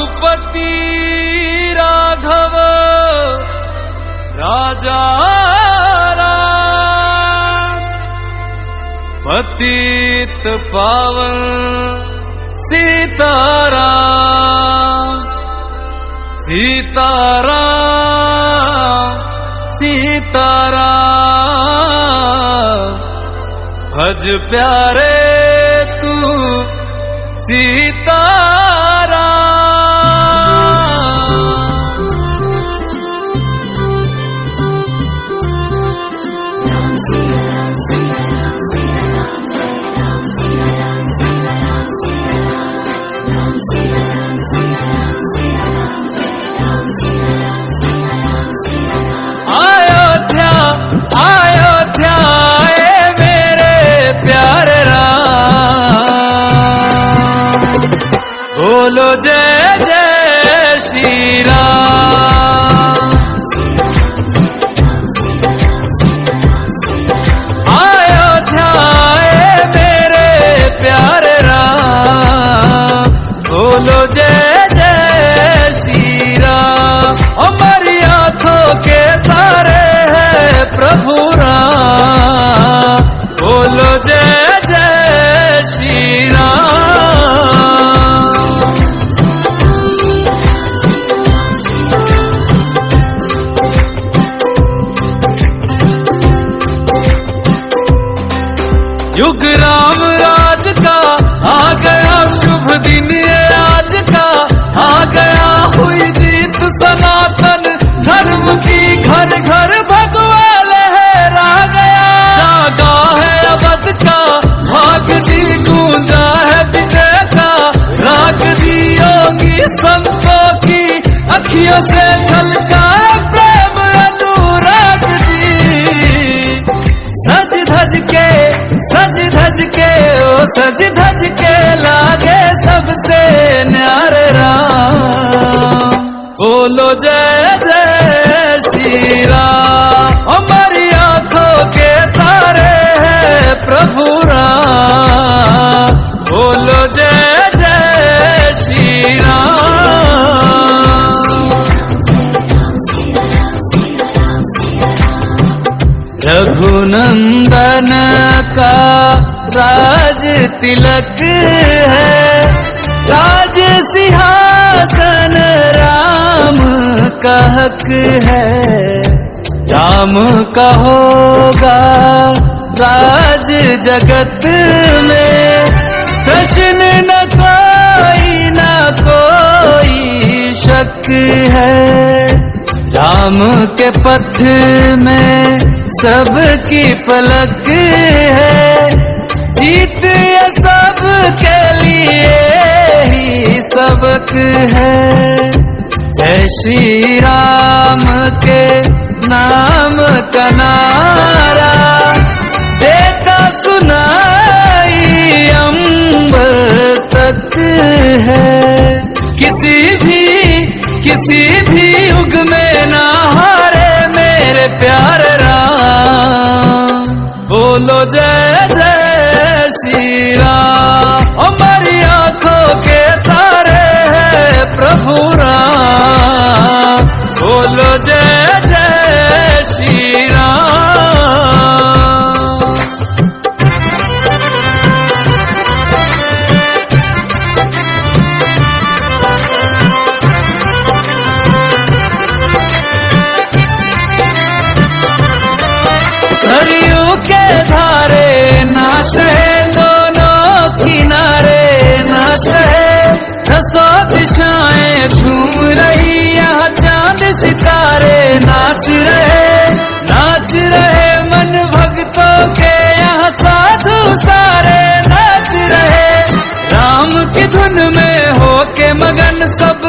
रघुपति राघव राजा राम, पतित पावन सीताराम सीताराम सीताराम। भज प्यारे तू सीताराम। अयोध्या अयोध्या आए मेरे प्यारे राम, बोलो जय जय श्री राम। अयोध्या आए मेरे प्यारे राम, बोलो जय जय श्री राम। हमारी आंखों के तारे हैं प्रभु राम, बोलो जय जय श्री राम। युग राम राज का आ गया शुभ दिन ये आज का, आ गया हुई जीत सनातन धर्म की, घर घर भगवा लहरा गया। जागा है अवध का भाग जी, गूंजा है विजय का राग जी। योगी संतों की अखियों से झलका प्रेम अनुराग जी। सज धज के ओ सज धज के लागे सबसे न्यारे राम, बोलो जय जय श्री राम। हमारी आंखों के तारे हैं प्रभु राम, बोलो जय जय श्री राम। रघुनंदन का राज तिलक है, राज सिंहासन राम का हक है। राम का होगा राज जगत में, प्रश्न न कोई शक है। राम के पथ में सबकी पलक है, जीत ये सब के लिए ही सबक है। जय श्री राम के नाम का नारा देता सुनाई अंबर तक है। किसी भी युग में ना हारे मेरे प्यारे राम, बोलो जय जय श्री राम। हमारी आंखों के तारे हैं प्रभु राम, बोलो जय जय श्री राम। सरयू के धारे नाश है दोनों किनारे, नाश है दसों दिशाएं झूम रही, यहाँ चांद सितारे नाच रहे मन भक्तों के, यहाँ साधु सारे नाच रहे। राम की धुन में होके मगन सब